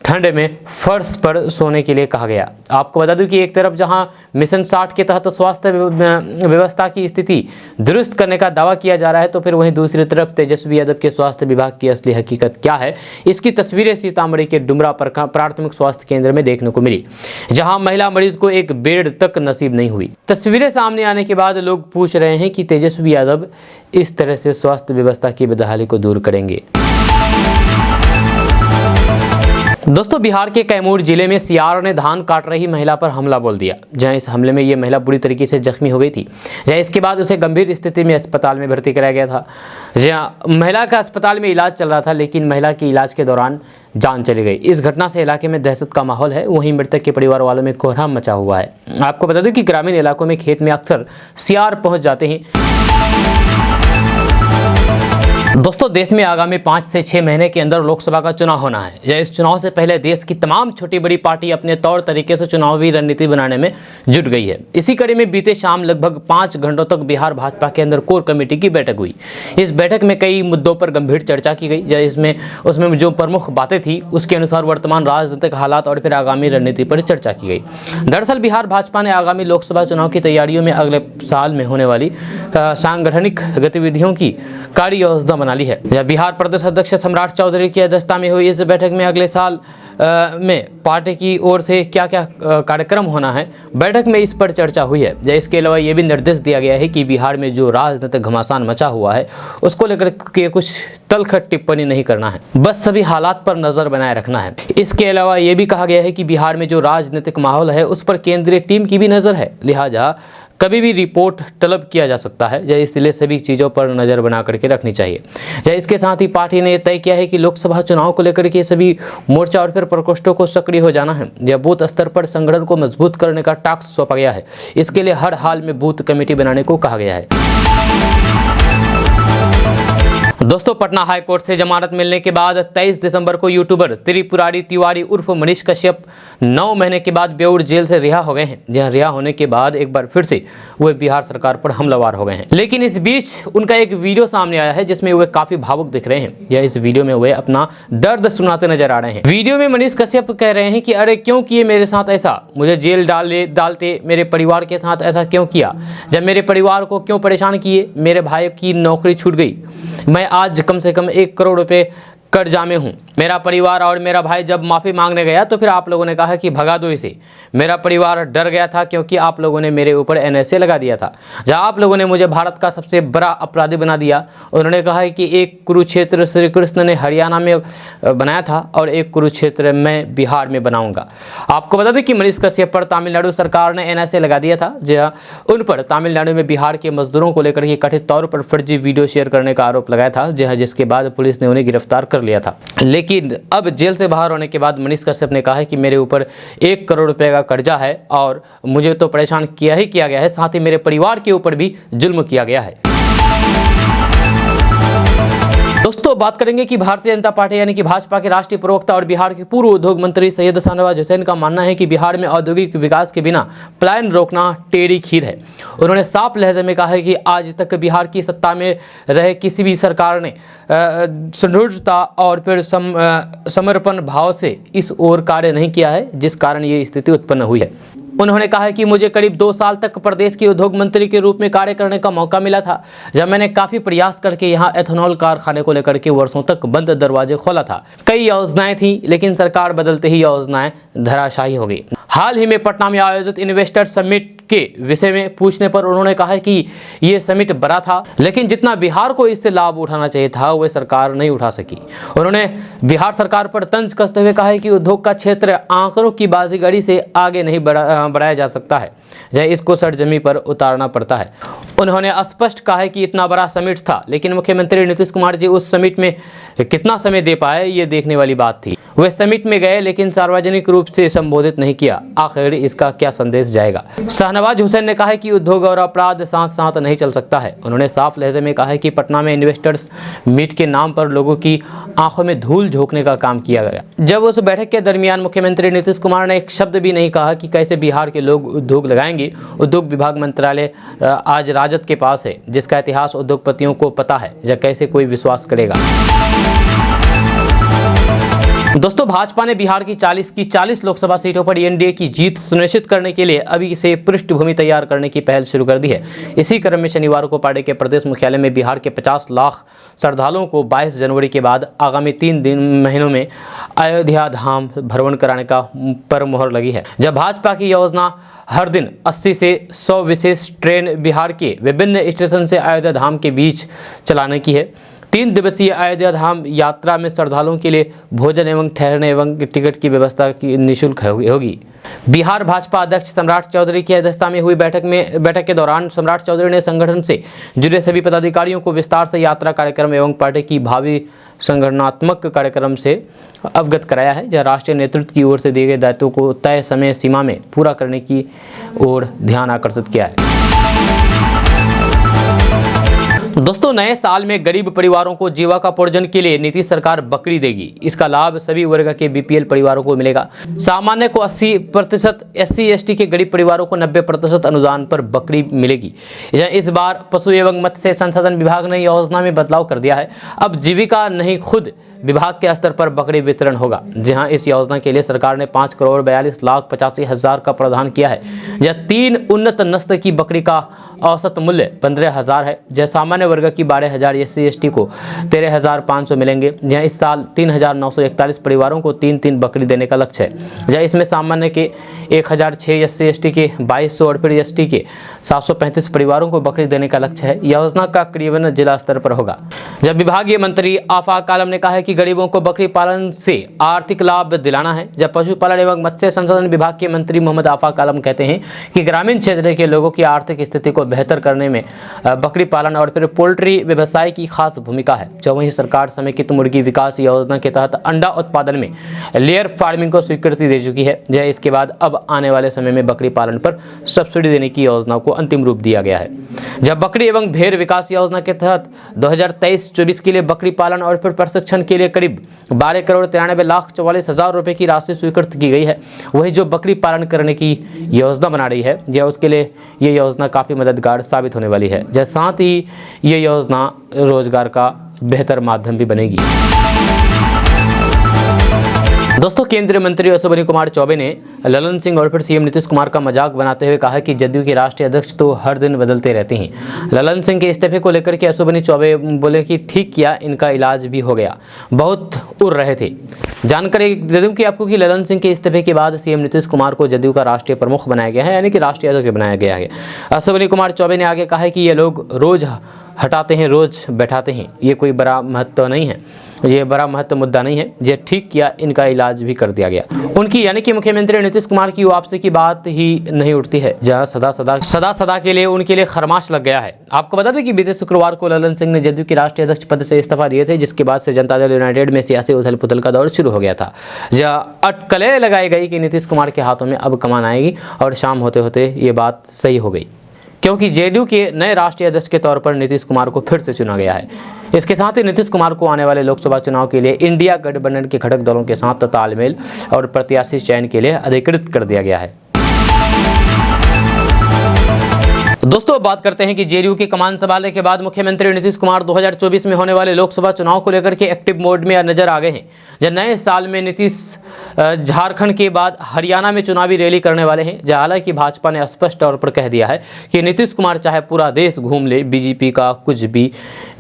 ठंड में फर्श पर सोने के लिए कहा गया। आपको बता दूं कि एक तरफ जहां मिशन 60 के तहत स्वास्थ्य व्यवस्था की स्थिति दुरुस्त करने का दावा किया जा रहा है, तो फिर वहीं दूसरी तरफ तेजस्वी यादव के स्वास्थ्य विभाग की असली हकीकत क्या है, इसकी तस्वीरें सीतामढ़ी के डुमरा प्राथमिक स्वास्थ्य केंद्र में देखने को मिली, जहां महिला मरीज को एक बेड तक नसीब नहीं हुई। तस्वीरें सामने आने के बाद लोग पूछ रहे हैं कि तेजस्वी यादव इस तरह से स्वास्थ्य व्यवस्था की बदहाली को दूर करेंगे। दोस्तों, बिहार के कैमूर जिले में सियार ने धान काट रही महिला पर हमला बोल दिया, जहां इस हमले में ये महिला बुरी तरीके से जख्मी हो गई थी। जहां इसके बाद उसे गंभीर स्थिति में अस्पताल में भर्ती कराया गया था, जहां महिला का अस्पताल में इलाज चल रहा था, लेकिन महिला के इलाज के दौरान जान चली गई। इस घटना से इलाके में दहशत का माहौल है। वहीं मृतक के परिवार वालों में कोहराम मचा हुआ है। आपको बता दूं कि ग्रामीण इलाकों में खेत में अक्सर सियार पहुँच जाते हैं। दोस्तों, देश में आगामी 5 से 6 महीने के अंदर लोकसभा का चुनाव होना है। या इस चुनाव से पहले देश की तमाम छोटी बड़ी पार्टी अपने तौर तरीके से चुनावी रणनीति बनाने में जुट गई है। इसी कड़ी में बीते शाम लगभग 5 घंटों तक बिहार भाजपा के अंदर कोर कमेटी की बैठक हुई। इस बैठक में कई मुद्दों पर गंभीर चर्चा की गई। उसमें जो प्रमुख बातें थी उसके अनुसार वर्तमान राजनीतिक हालात और फिर आगामी रणनीति पर चर्चा की गई। दरअसल बिहार भाजपा ने आगामी लोकसभा चुनाव की तैयारियों में अगले साल में होने वाली सांगठनिक गतिविधियों की कार्य योजना बना ली है। बिहार प्रदेश अध्यक्ष सम्राट चौधरी की अध्यक्षता में हुई इस बैठक में अगले साल में पार्टी की ओर से क्या क्या कार्यक्रम होना है, बैठक में इस पर चर्चा हुई है। इसके अलावा ये भी निर्देश दिया गया है कि बिहार में जो राजनीतिक घमासान मचा हुआ है उसको लेकर के कुछ तलखट टिप्पणी नहीं करना है, बस सभी हालात पर नजर बनाए रखना है। इसके अलावा ये भी कहा गया है कि बिहार में जो राजनीतिक माहौल है उस पर केंद्रीय टीम की भी नजर है, लिहाजा कभी भी रिपोर्ट तलब किया जा सकता है, इसलिए सभी चीज़ों पर नज़र बना करके रखनी चाहिए। इसके साथ ही पार्टी ने तय किया है कि लोकसभा चुनाव को लेकर के सभी मोर्चा और फिर प्रकोष्ठों को सक्रिय हो जाना है। यह बूथ स्तर पर संगठन को मजबूत करने का टास्क सौंपा गया है। इसके लिए हर हाल में बूथ कमेटी बनाने को कहा गया है। दोस्तों, पटना हाई कोर्ट से जमानत मिलने के बाद 23 दिसंबर को यूट्यूबर त्रिपुरारी तिवारी उर्फ मनीष कश्यप 9 महीने के बाद बेऊर जेल से रिहा हो गए हैं। जहां रिहा होने के बाद एक बार फिर से वे बिहार सरकार पर हमलावर हो गए हैं। लेकिन इस बीच उनका एक वीडियो सामने आया है जिसमें वे काफी भावुक दिख रहे हैं। इस वीडियो में वे अपना दर्द सुनाते नजर आ रहे हैं। वीडियो में मनीष कश्यप कह रहे हैं कि अरे क्यों किए मेरे साथ ऐसा, मुझे जेल डालते, मेरे परिवार के साथ ऐसा क्यों किया, जब मेरे परिवार को क्यों परेशान किए, मेरे भाई की नौकरी छूट गई, मैं आज कम से कम 1 करोड़ रुपए कर्जा में हूँ, मेरा परिवार और मेरा भाई जब माफ़ी मांगने गया तो फिर आप लोगों ने कहा कि भगा दो इसे। मेरा परिवार डर गया था क्योंकि आप लोगों ने मेरे ऊपर NSA लगा दिया था, जहां आप लोगों ने मुझे भारत का सबसे बड़ा अपराधी बना दिया। उन्होंने कहा कि एक कुरुक्षेत्र श्री कृष्ण ने हरियाणा में बनाया था और एक कुरुक्षेत्र मैं बिहार में बनाऊंगा। आपको बता दें कि मनीष कश्यप पर तमिलनाडु सरकार ने NSA लगा दिया था, जहां उन पर तमिलनाडु में बिहार के मजदूरों को लेकर के कथित तौर पर फर्जी वीडियो शेयर करने का आरोप लगाया था, जहां जिसके बाद पुलिस ने उन्हें गिरफ्तार कर लिया था। लेकिन अब जेल से बाहर होने के बाद मनीष कश्यप ने कहा है कि मेरे ऊपर 1 करोड़ रुपए का कर्जा है और मुझे तो परेशान किया गया है, साथ ही मेरे परिवार के ऊपर भी जुल्म किया गया है। दोस्तों बात करेंगे कि भारतीय जनता पार्टी यानी कि भाजपा के राष्ट्रीय प्रवक्ता और बिहार के पूर्व उद्योग मंत्री सैयद शाहनवाज हुसैन का मानना है कि बिहार में औद्योगिक विकास के बिना पलायन रोकना टेढ़ी खीर है। उन्होंने साफ लहजे में कहा है कि आज तक बिहार की सत्ता में रहे किसी भी सरकार ने सुदृढ़ता और फिर समर्पण भाव से इस ओर कार्य नहीं किया है, जिस कारण ये स्थिति उत्पन्न हुई है। उन्होंने कहा है कि मुझे करीब 2 साल तक प्रदेश के उद्योग मंत्री के रूप में कार्य करने का मौका मिला था, जब मैंने काफी प्रयास करके यहाँ एथेनॉल कारखाने को लेकर के वर्षों तक बंद दरवाजे खोला था। कई योजनाएं थी, लेकिन सरकार बदलते ही योजनाएं धराशायी हो गई। हाल ही में पटना में आयोजित इन्वेस्टर समिट के विषय में पूछने पर उन्होंने कहा है कि ये समिट बड़ा था, लेकिन जितना बिहार को इससे लाभ उठाना चाहिए था वह सरकार नहीं उठा सकी। उन्होंने बिहार सरकार पर तंज कसते हुए कहा है कि उद्योग का क्षेत्र आंकड़ों की बाजीगरी से आगे नहीं बढ़ाया जा सकता है, जहाँ इसको सरजमी पर उतारना पड़ता है। उन्होंने स्पष्ट कहा है कि इतना बड़ा समिट था, लेकिन मुख्यमंत्री नीतीश कुमार जी उस समिट में कितना समय दे पाए ये देखने वाली बात थी। वे समिट में गए लेकिन सार्वजनिक रूप से संबोधित नहीं किया। आखिर इसका क्या संदेश जाएगा। शाहनवाज हुसैन ने कहा है कि उद्योग और अपराध साथ साथ नहीं चल सकता है। उन्होंने साफ लहजे में कहा है कि पटना में इन्वेस्टर्स मीट के नाम पर लोगों की आंखों में धूल झोंकने का काम किया गया। जब उस बैठक के दरमियान मुख्यमंत्री नीतीश कुमार ने एक शब्द भी नहीं कहा कि कैसे बिहार के लोग उद्योग लगाएंगे। उद्योग विभाग मंत्रालय आज राजद के पास है, जिसका इतिहास उद्योगपतियों को पता है, या कैसे कोई विश्वास करेगा। दोस्तों भाजपा ने बिहार की 40 लोकसभा सीटों पर एनडीए की जीत सुनिश्चित करने के लिए अभी से पृष्ठभूमि तैयार करने की पहल शुरू कर दी है। इसी क्रम में शनिवार को पार्टी के प्रदेश मुख्यालय में बिहार के 50 लाख श्रद्धालुओं को 22 जनवरी के बाद आगामी 3 महीनों में अयोध्या धाम भ्रमण कराने का पर मुहर लगी है। जब भाजपा की योजना हर दिन 80 से 100 विशेष ट्रेन बिहार के विभिन्न स्टेशन से अयोध्या धाम के बीच चलाने की है। 3 दिवसीय अयोध्या धाम यात्रा में श्रद्धालुओं के लिए भोजन एवं ठहरने एवं टिकट की व्यवस्था की निःशुल्क होगी। बिहार भाजपा अध्यक्ष सम्राट चौधरी की अध्यक्षता में हुई बैठक के दौरान सम्राट चौधरी ने संगठन से जुड़े सभी पदाधिकारियों को विस्तार से यात्रा कार्यक्रम एवं पार्टी की भावी संगठनात्मक कार्यक्रम से अवगत कराया है, जहाँ राष्ट्रीय नेतृत्व की ओर से दिए गए दायित्वों को तय समय सीमा में पूरा करने की ओर ध्यान आकर्षित किया है। दोस्तों नए साल में गरीब परिवारों को जीविकोपार्जन के लिए नीतीश सरकार बकरी देगी। इसका लाभ सभी वर्ग के बीपीएल परिवारों को मिलेगा। सामान्य को 80%, SC/ST के गरीब परिवारों को 90% अनुदान पर बकरी मिलेगी। इस बार पशु एवं मत्स्य संसाधन विभाग ने योजना में बदलाव कर दिया है। अब जीविका नहीं खुद विभाग के स्तर पर बकरी वितरण होगा। जहां इस योजना के लिए सरकार ने 5,42,85,000 का प्रावधान किया है। यह 3 उन्नत नस्ल की बकरी का औसत मूल्य 15,000 है। जहाँ सामान्य वर्ग की 12,000, SC/ST को 13,500 मिलेंगे। जहाँ इस साल 3,941 परिवारों को 3 बकरी देने का लक्ष्य है। जहाँ इसमें सामान्य के 1,006, SC/ST के 2,200 और फिर ST के 735 परिवारों को बकरी देने का लक्ष्य है। योजना का क्रियान्वयन जिला स्तर पर होगा। जब विभागीय मंत्री आफाक आलम ने कहा है कि गरीबों को बकरी पालन से आर्थिक लाभ दिलाना है। जब पशुपालन एवं मत्स्य संसाधन विभाग के मंत्री मोहम्मद आफाक आलम कहते हैं कि ग्रामीण क्षेत्र के लोगों की आर्थिक स्थिति को बेहतर करने में बकरी पालन और फिर पोल्ट्री व्यवसाय की खास भूमिका है। जो वहीं सरकार समेकित मुर्गी विकास योजना के तहत अंडा उत्पादन में लेयर फार्मिंग को स्वीकृति दे चुकी है। जय इसके बाद अब आने वाले समय में बकरी पालन पर सब्सिडी देने की योजना को अंतिम रूप दिया गया है। जब बकरी एवं भेड़ विकास योजना के तहत 2023-24 के लिए बकरी पालन और फिर प्रशिक्षण के लिए करीब 12,93,44,000 रुपए की राशि स्वीकृत की गई है। वहीं जो बकरी पालन करने की योजना बना रही है या उसके लिए ये योजना काफ़ी मददगार साबित होने वाली है। जैसे साथ ही ये योजना रोजगार का बेहतर माध्यम भी बनेगी। दोस्तों, केंद्रीय मंत्री अश्विनी कुमार चौबे ने ललन सिंह और फिर सीएम नीतीश कुमार का मजाक बनाते हुए कहा कि जदयू के राष्ट्रीय अध्यक्ष तो हर दिन बदलते रहते हैं। ललन सिंह के इस्तीफे को लेकर के अश्विनी चौबे बोले कि ठीक किया, इनका इलाज भी हो गया, बहुत उड़ रहे थे। जानकारी दे दूं कि आपको कि ललन सिंह के इस्तीफे के बाद सीएम नीतीश कुमार को जदयू का राष्ट्रीय प्रमुख बनाया गया है, यानी कि राष्ट्रीय अध्यक्ष बनाया गया है। अश्विनी कुमार चौबे ने आगे कहा कि ये लोग रोज हटाते हैं, रोज बैठाते हैं, ये कोई बड़ा महत्व नहीं है, ये बड़ा महत्व मुद्दा नहीं है, ये ठीक किया, इनका इलाज भी कर दिया गया। उनकी यानी कि मुख्यमंत्री नीतीश कुमार की वापसी की बात ही नहीं उठती है, जहां सदा के लिए उनके लिए खरमाश लग गया है। आपको बता दें कि बीते शुक्रवार को ललन सिंह ने जदयू के राष्ट्रीय अध्यक्ष पद से इस्तीफा दिए थे, जिसके बाद से जनता दल यूनाइटेड में सियासी उथल पुथल का दौर शुरू हो गया था। जहां अटकलें लगाई गई कि नीतीश कुमार के हाथों में अब कमान आएगी, और शाम होते होते ये बात सही हो गई, क्योंकि जेडीयू के नए राष्ट्रीय अध्यक्ष के तौर पर नीतीश कुमार को फिर से चुना गया है। इसके साथ ही नीतीश कुमार को आने वाले लोकसभा चुनाव के लिए इंडिया गठबंधन के घटक दलों के साथ तालमेल और प्रत्याशी चयन के लिए अधिकृत कर दिया गया है। दोस्तों, बात करते हैं कि जेडीयू की कमान संभालने के बाद मुख्यमंत्री नीतीश कुमार 2024 में होने वाले लोकसभा चुनाव को लेकर के एक्टिव मोड में नजर आ गए हैं। जब नए साल में नीतीश झारखंड के बाद हरियाणा में चुनावी रैली करने वाले हैं। जहां हालांकि भाजपा ने स्पष्ट तौर पर कह दिया है कि नीतीश कुमार चाहे पूरा देश घूम ले, बीजेपी का कुछ भी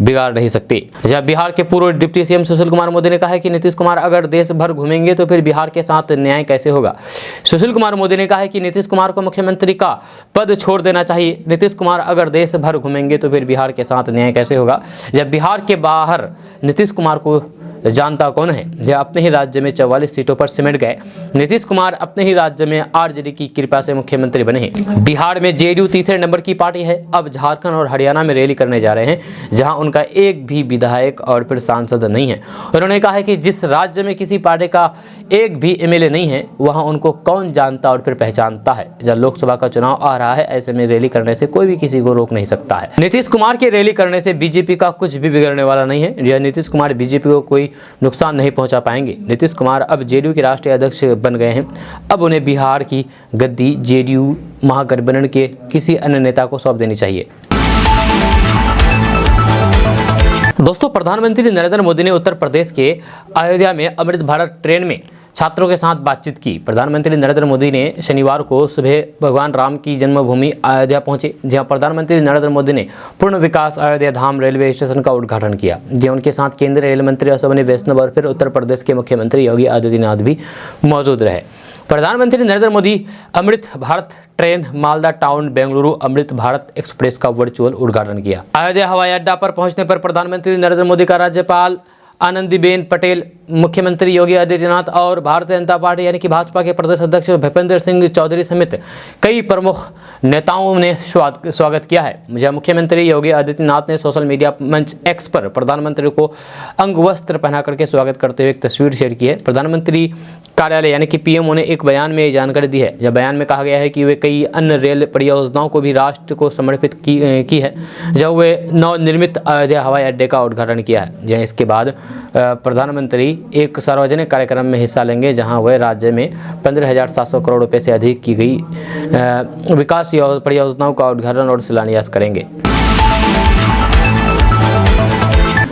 बिगाड़ नहीं सकते। जब बिहार के पूर्व डिप्टी सीएम सुशील कुमार मोदी ने कहा है कि नीतीश कुमार अगर देश भर घूमेंगे तो फिर बिहार के साथ न्याय कैसे होगा। सुशील कुमार मोदी ने कहा है कि नीतीश कुमार को मुख्यमंत्री का पद छोड़ देना चाहिए। नीतीश कुमार अगर देश भर घूमेंगे तो फिर बिहार के साथ न्याय कैसे होगा। जब बिहार के बाहर नीतीश कुमार को जानता कौन है। जब अपने ही राज्य में 44 सीटों पर सिमट गए नीतीश कुमार, अपने ही राज्य में आरजेडी की कृपा से मुख्यमंत्री बने हैं। बिहार में जेडीयू तीसरे नंबर की पार्टी है। अब झारखंड और हरियाणा में रैली करने जा रहे हैं, जहां उनका एक भी विधायक और फिर सांसद नहीं है। उन्होंने कहा है कि जिस राज्य में किसी पार्टी का एक भी एमएलए नहीं है, वहां उनको कौन जानता और फिर पहचानता है। जब लोकसभा का चुनाव आ रहा है, ऐसे में रैली करने से कोई भी किसी को रोक नहीं सकता है। नीतीश कुमार के रैली करने से बीजेपी का कुछ भी बिगड़ने वाला नहीं है। यह नीतीश कुमार बीजेपी को कोई नुकसान नहीं पहुंचा पाएंगे। नीतीश कुमार अब जेडीयू के राष्ट्रीय अध्यक्ष बन गए हैं। अब उन्हें बिहार की गद्दी जेडीयू महागठबंधन के किसी अन्य नेता को सौंप देनी चाहिए। दोस्तों, प्रधानमंत्री नरेंद्र मोदी ने उत्तर प्रदेश के अयोध्या में अमृत भारत ट्रेन में छात्रों के साथ बातचीत की। प्रधानमंत्री नरेंद्र मोदी ने शनिवार को सुबह भगवान राम की जन्मभूमि अयोध्या पहुंचे, जहां प्रधानमंत्री नरेंद्र मोदी ने पूर्ण विकास अयोध्या धाम रेलवे स्टेशन का उद्घाटन किया। जहां उनके साथ केंद्रीय रेल मंत्री अश्विनी वैष्णव और फिर उत्तर प्रदेश के मुख्यमंत्री योगी आदित्यनाथ भी मौजूद रहे। प्रधानमंत्री Narendra Modi Amrit Bharat train Malda town Bengaluru Amrit Bharat express का वर्चुअल उद्घाटन किया। अयोध्या हवाई अड्डा पर पहुंचने पर प्रधानमंत्री नरेंद्र मोदी का राज्यपाल आनंदीबेन पटेल, मुख्यमंत्री योगी आदित्यनाथ और भारतीय जनता पार्टी यानी कि भाजपा के प्रदेश अध्यक्ष भूपेंद्र सिंह चौधरी समेत कई प्रमुख नेताओं ने स्वागत किया है। जहां मुख्यमंत्री योगी आदित्यनाथ ने सोशल मीडिया मंच एक्स पर प्रधानमंत्री को अंगवस्त्र पहना करके स्वागत करते हुए एक तस्वीर शेयर की है। प्रधानमंत्री कार्यालय यानी कि पीएमओ ने एक बयान में ये जानकारी दी है। जब बयान में कहा गया है कि वे कई अन्य रेल परियोजनाओं को भी राष्ट्र को समर्पित की है, जब वे नवनिर्मित अयोध्या हवाई अड्डे का उद्घाटन किया है। जहाँ इसके बाद प्रधानमंत्री एक सार्वजनिक कार्यक्रम में हिस्सा लेंगे, जहां वह राज्य में 15,700 करोड़ रुपए से अधिक की गई विकास परियोजनाओं का उद्घाटन और शिलान्यास करेंगे।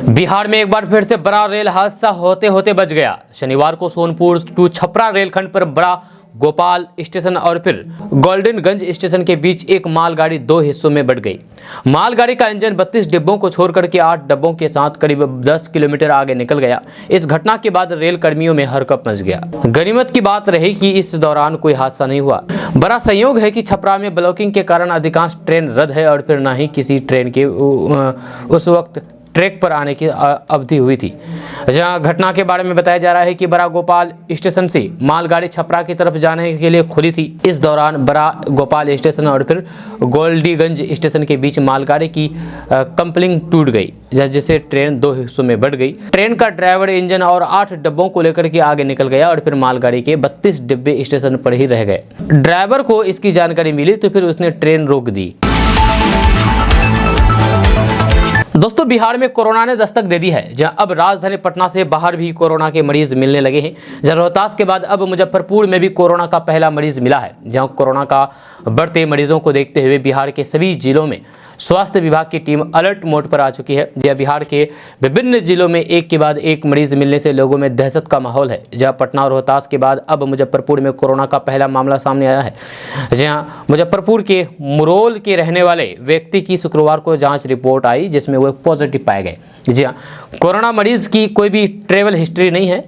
बिहार में एक बार फिर से बड़ा रेल हादसा होते होते बच गया। शनिवार को सोनपुर टू छपरा रेलखंड पर बड़ा गोपाल स्टेशन और फिर गोल्डनगंज स्टेशन के बीच एक मालगाड़ी दो हिस्सों में बंट गई। मालगाड़ी का इंजन 32 डिब्बों को छोड़कर के 8 डिब्बों के साथ करीब 10 किलोमीटर आगे निकल गया। इस घटना के बाद रेल कर्मियों में हड़कंप मच गया। गनीमत की बात रही कि इस दौरान कोई हादसा नहीं हुआ। बड़ा संयोग है कि छपरा में ब्लॉकिंग के कारण अधिकांश ट्रेन रद्द है और फिर न ही किसी ट्रेन के उस वक्त ट्रैक पर आने की अवधि हुई थी। जहां घटना के बारे में बताया जा रहा है कि बड़ा गोपाल स्टेशन से मालगाड़ी छपरा की तरफ जाने के लिए खुली थी। इस दौरान बड़ा गोपाल स्टेशन और फिर गोल्डीगंज स्टेशन के बीच मालगाड़ी की कपलिंग टूट गई, जिससे ट्रेन दो हिस्सों में बंट गई। ट्रेन का ड्राइवर इंजन और 8 डिब्बों को लेकर के आगे निकल गया और फिर मालगाड़ी के 32 डिब्बे स्टेशन पर ही रह गए। ड्राइवर को इसकी जानकारी मिली तो फिर उसने ट्रेन रोक दी। दोस्तों, बिहार में कोरोना ने दस्तक दे दी है, जहां अब राजधानी पटना से बाहर भी कोरोना के मरीज मिलने लगे हैं। जहां रोहतास के बाद अब मुजफ्फरपुर में भी कोरोना का पहला मरीज मिला है। जहां कोरोना का बढ़ते मरीजों को देखते हुए बिहार के सभी जिलों में स्वास्थ्य विभाग की टीम अलर्ट मोड पर आ चुकी है। जहाँ बिहार के विभिन्न जिलों में एक के बाद एक मरीज मिलने से लोगों में दहशत का माहौल है। जहाँ पटना और रोहतास के बाद अब मुजफ्फरपुर में कोरोना का पहला मामला सामने आया है। जहाँ मुजफ्फरपुर के मुरौल के रहने वाले व्यक्ति की शुक्रवार को जाँच रिपोर्ट आई, जिसमें वो पॉजिटिव पाए गए। जी हाँ, कोरोना मरीज की कोई भी ट्रैवल हिस्ट्री नहीं है।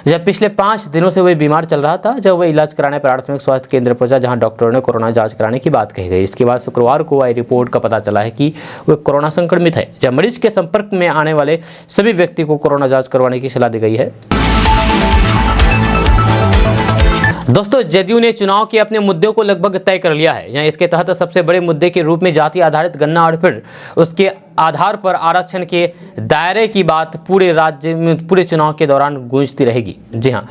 जब पिछले 5 दिनों से वह बीमार चल रहा था, जब वह इलाज कराने प्राथमिक स्वास्थ्य केंद्र पहुंचा, जहां डॉक्टरों ने कोरोना जांच कराने की बात कही गई। इसके बाद शुक्रवार को आई रिपोर्ट का पता चला है कि वह कोरोना संक्रमित है। जब मरीज के संपर्क में आने वाले सभी व्यक्ति को कोरोना जांच करवाने की सलाह दी गई है। दोस्तों, जदयू ने चुनाव के अपने मुद्दों को लगभग तय कर लिया है। यहाँ इसके तहत सबसे बड़े मुद्दे के रूप में जाति आधारित गणना और फिर उसके आधार पर आरक्षण के दायरे की बात पूरे राज्य में पूरे चुनाव के दौरान गूंजती रहेगी। जी हाँ,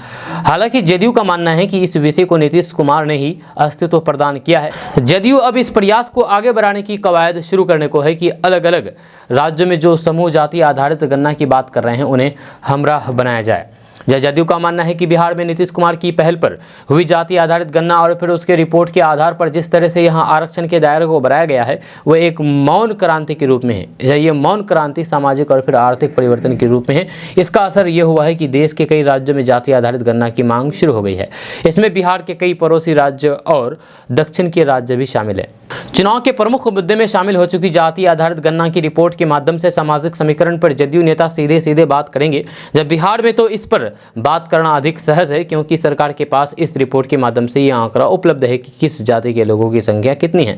हालांकि जदयू का मानना है कि इस विषय को नीतीश कुमार ने ही अस्तित्व प्रदान किया है। जदयू अब इस प्रयास को आगे बढ़ाने की कवायद शुरू करने को है कि अलग अलग राज्यों में जो समूह जाति आधारित गणना की बात कर रहे हैं उन्हें हमराह बनाया जाए। जदयू का मानना है कि बिहार में नीतीश कुमार की पहल पर हुई जाति आधारित गणना और फिर उसके रिपोर्ट के आधार पर जिस तरह से यहां आरक्षण के दायरे को बढ़ाया गया है, वह एक मौन क्रांति के रूप में है। ये मौन क्रांति सामाजिक और फिर आर्थिक परिवर्तन के रूप में है। इसका असर ये हुआ है कि देश के कई राज्यों में जाति आधारित गणना की मांग शुरू हो गई है। इसमें बिहार के कई पड़ोसी राज्य और दक्षिण के राज्य भी शामिल है। चुनाव के प्रमुख मुद्दे में शामिल हो चुकी जाति आधारित गणना की रिपोर्ट के माध्यम से सामाजिक समीकरण पर जदयू नेता सीधे बात करेंगे। जब बिहार में तो इस पर बात करना अधिक सहज है, क्योंकि सरकार के पास इस रिपोर्ट के माध्यम से यह आंकड़ा उपलब्ध है कि किस जाति के लोगों की संख्या कितनी है।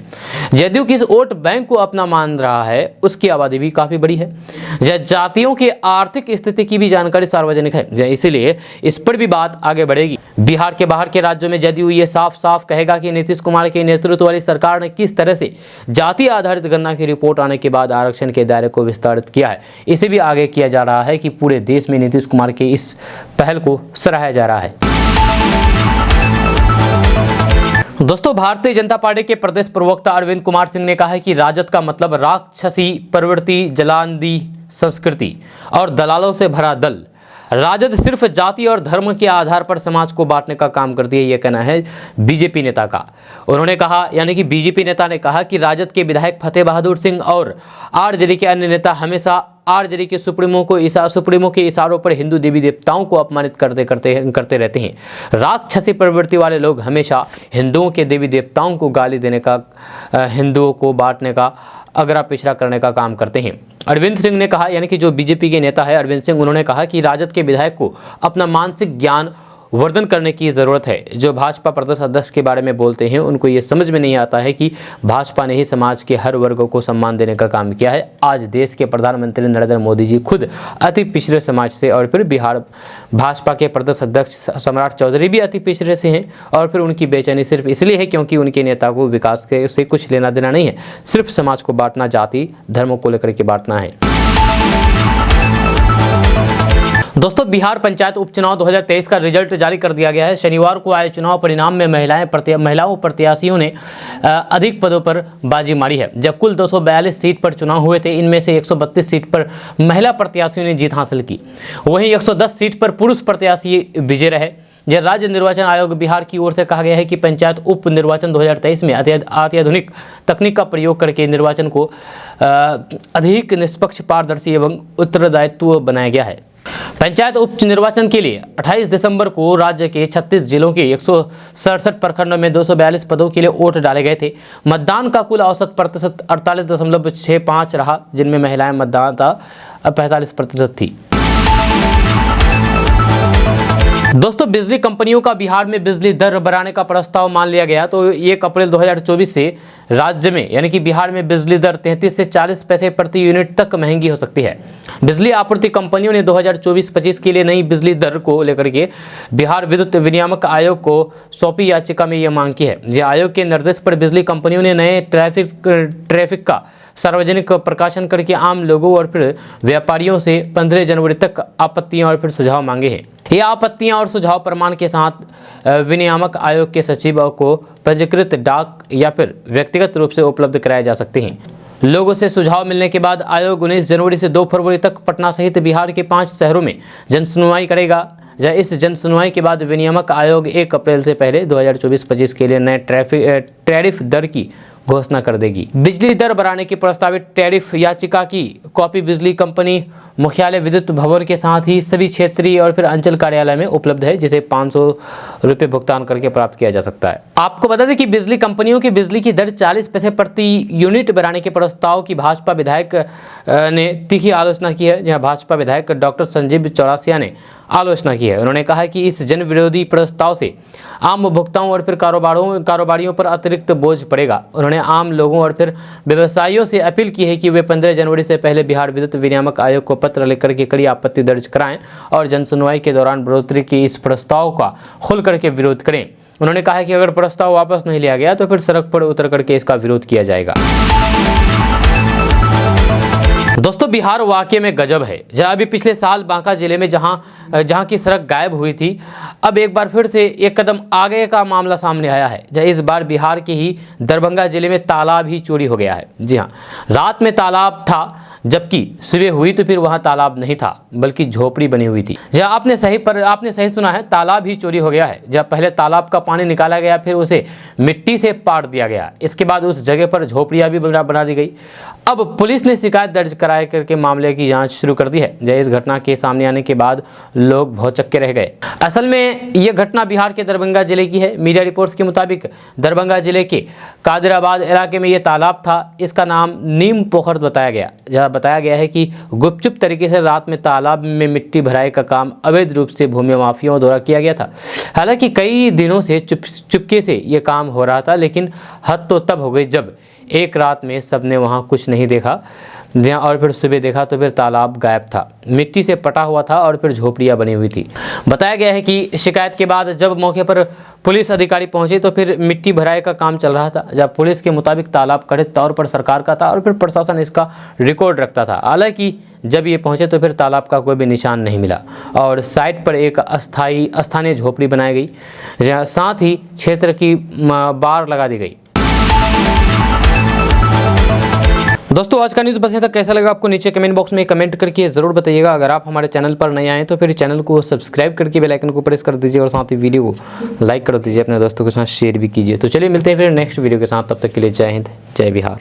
जदयू किस वोट बैंक को अपना मान रहा है, उसकी आबादी भी काफी बड़ी है। जातियों की आर्थिक स्थिति की भी जानकारी सार्वजनिक है, इसीलिए इस पर भी बात आगे बढ़ेगी। बिहार के बाहर के राज्यों में जदयू ये साफ साफ कहेगा कि नीतीश कुमार के नेतृत्व वाली सरकार ने किस तरह से जाति आधारित गणना की रिपोर्ट आने के बाद आरक्षण के दायरे को विस्तारित किया है। इसे भी आगे किया जा रहा है कि पूरे देश में नीतीश कुमार के इस पहल को सराहा जा रहा है। दोस्तों, भारतीय जनता पार्टी के प्रदेश प्रवक्ता अरविंद कुमार सिंह ने कहा है कि राजद का मतलब राक्षसी प्रवृत्ति, जलांदी संस्कृति और दलालों से भरा दल। राजद सिर्फ जाति और धर्म के आधार पर समाज को बांटने का काम करती है, यह कहना है बीजेपी नेता का। उन्होंने कहा, यानी कि बीजेपी नेता ने कहा कि राजद के विधायक फतेह बहादुर सिंह और आरजेडी के अन्य नेता हमेशा आरजेडी के सुप्रीमो के इशारों पर हिंदू देवी देवताओं को अपमानित करते रहते हैं। राक्षसी प्रवृत्ति वाले लोग हमेशा हिंदुओं के देवी देवताओं को गाली देने का, हिंदुओं को बांटने का, अगरा पिछड़ा करने का काम करते हैं। अरविंद सिंह ने कहा, यानी कि जो बीजेपी के नेता है अरविंद सिंह, उन्होंने कहा कि राजद के विधायक को अपना मानसिक ज्ञान वर्धन करने की ज़रूरत है। जो भाजपा प्रदेश अध्यक्ष के बारे में बोलते हैं, उनको ये समझ में नहीं आता है कि भाजपा ने ही समाज के हर वर्ग को सम्मान देने का काम किया है। आज देश के प्रधानमंत्री नरेंद्र मोदी जी खुद अति पिछड़े समाज से, और फिर बिहार भाजपा के प्रदेश अध्यक्ष सम्राट चौधरी भी अति पिछड़े से हैं, और फिर उनकी बेचैनी सिर्फ इसलिए है क्योंकि उनके नेता को विकास के से कुछ लेना देना नहीं है, सिर्फ समाज को बांटना, जाति धर्मों को लेकर के बांटना है। दोस्तों, बिहार पंचायत उपचुनाव 2023 का रिजल्ट जारी कर दिया गया है। शनिवार को आए चुनाव परिणाम में महिलाओं प्रत्याशियों ने अधिक पदों पर बाजी मारी है। जब कुल 242 सीट पर चुनाव हुए थे, इनमें से 132 सीट पर महिला प्रत्याशियों ने जीत हासिल की। वहीं 110 सीट पर पुरुष प्रत्याशी विजय रहे। यह राज्य निर्वाचन आयोग बिहार की ओर से कहा गया है कि पंचायत उप निर्वाचन 2023 में अत्याधुनिक तकनीक का प्रयोग करके निर्वाचन को अधिक निष्पक्ष, पारदर्शी एवं उत्तरदायित्व बनाया गया है। पंचायत उप निर्वाचन के लिए 28 दिसंबर को राज्य के 36 जिलों के 167 प्रखंडों में 242 पदों के लिए वोट डाले गए थे। मतदान का कुल औसत प्रतिशत 48.65 रहा, जिनमें महिलाएं मतदाता 45% थी। दोस्तों, बिजली कंपनियों का बिहार में बिजली दर बढ़ाने का प्रस्ताव मान लिया गया। तो 1 अप्रैल 2024 से राज्य में, यानी कि बिहार में बिजली दर 33 से 40 पैसे प्रति यूनिट तक महंगी हो सकती है। बिजली आपूर्ति कंपनियों ने 2024-25 के लिए नई बिजली दर को लेकर के बिहार विद्युत विनियामक आयोग को सौंपी याचिका में यह मांग की है। यह आयोग के निर्देश पर बिजली कंपनियों ने नए ट्रैफिक का सार्वजनिक प्रकाशन करके आम लोगों और फिर व्यापारियों से 15 जनवरी तक आपत्तियां और फिर सुझाव मांगे हैं। ये आपत्तियां और सुझाव प्रमाण के साथ विनियामक आयोग के सचिव को पंजीकृत डाक या फिर व्यक्तिगत रूप से उपलब्ध कराए जा सकते हैं। लोगों से सुझाव मिलने के बाद आयोग 19 जनवरी से 2 फरवरी तक पटना सहित बिहार के 5 शहरों में जनसुनवाई करेगा। इस जनसुनवाई के बाद विनियामक आयोग 1 अप्रैल से पहले 2024-25 के लिए नए टैरिफ दर की घोषणा कर देगी। बिजली दर बढ़ाने की प्रस्तावित टैरिफ याचिका की कॉपी बिजली कंपनी मुख्यालय विद्युत भवन के साथ ही सभी क्षेत्रीय और फिर अंचल कार्यालय में उपलब्ध है, जिसे 500 रुपये भुगतान करके प्राप्त किया जा सकता है। आपको बता दें कि बिजली कंपनियों की बिजली की दर 40 पैसे प्रति यूनिट बढ़ाने के प्रस्ताव की भाजपा विधायक ने तीखी आलोचना की है। जहां भाजपा विधायक डॉक्टर संजीव चौरसिया ने आलोचना की है। उन्होंने कहा कि इस जन विरोधी प्रस्ताव से आम उपभोक्ताओं और फिर कारोबारियों पर अतिरिक्त बोझ पड़ेगा। उन्होंने आम लोगों और फिर व्यवसायियों से अपील की है कि वे 15 जनवरी से पहले बिहार विद्युत विनियामक आयोग को पत्र लिखकर के कड़ी आपत्ति दर्ज कराएं और जनसुनवाई के दौरान बढ़ोतरी के इस प्रस्ताव का खुल करके विरोध करें। उन्होंने कहा कि अगर प्रस्ताव वापस नहीं लिया गया तो फिर सड़क पर उतर करके इसका विरोध किया जाएगा। दोस्तों, बिहार वाकई में गजब है। जहाँ अभी पिछले साल बांका जिले में जहाँ की सड़क गायब हुई थी, अब एक बार फिर से एक कदम आगे का मामला सामने आया है। जहाँ इस बार बिहार के ही दरभंगा जिले में तालाब ही चोरी हो गया है। जी हाँ, रात में तालाब था, जबकि सुबह हुई तो फिर वहां तालाब नहीं था बल्कि झोपड़ी बनी हुई थी। जहाँ आपने सही सुना है, तालाब ही चोरी हो गया है। जब पहले तालाब का पानी निकाला गया, फिर उसे मिट्टी से पाट दिया गया। इसके बाद उस जगह पर झोपड़ियां भी बना दी गई। अब पुलिस ने शिकायत दर्ज कराए करके मामले की जांच शुरू कर दी है। जब इस घटना के सामने आने के बाद लोग भौचक्के रह गए। असल में यह घटना बिहार के दरभंगा जिले की है। मीडिया रिपोर्ट्स के मुताबिक दरभंगा जिले के कादिराबाद इलाके में यह तालाब था। इसका नाम नीम पोखर बताया गया। जहाँ बताया गया है कि गुपचुप तरीके से रात में तालाब में मिट्टी भराई का काम अवैध रूप से भूमि माफियाओं द्वारा किया गया था। हालांकि कई दिनों से चुपके से यह काम हो रहा था, लेकिन हद तो तब हो गई जब एक रात में सबने वहां कुछ नहीं देखा। जहाँ और फिर सुबह देखा तो फिर तालाब गायब था, मिट्टी से पटा हुआ था और फिर झोपड़ियाँ बनी हुई थी। बताया गया है कि शिकायत के बाद जब मौके पर पुलिस अधिकारी पहुंचे तो फिर मिट्टी भराई का काम चल रहा था। जब पुलिस के मुताबिक तालाब कथित तौर पर सरकार का था और फिर प्रशासन इसका रिकॉर्ड रखता था। हालांकि जब ये पहुंचे तो फिर तालाब का कोई भी निशान नहीं मिला और साइट पर एक स्थानीय झोपड़ी बनाई गई, जहाँ साथ ही क्षेत्र की बाड़ लगा दी गई। दोस्तों, आज का न्यूज़ बस यहाँ तक। कैसा लगा आपको नीचे कमेंट बॉक्स में कमेंट करके ज़रूर बताइएगा। अगर आप हमारे चैनल पर नए आए तो फिर चैनल को सब्सक्राइब करके बेल आइकन को प्रेस कर दीजिए और साथ ही वीडियो को लाइक कर दीजिए, अपने दोस्तों के साथ शेयर भी कीजिए। तो चलिए मिलते हैं फिर नेक्स्ट वीडियो के साथ। तब तक के लिए जय हिंद, जय बिहार।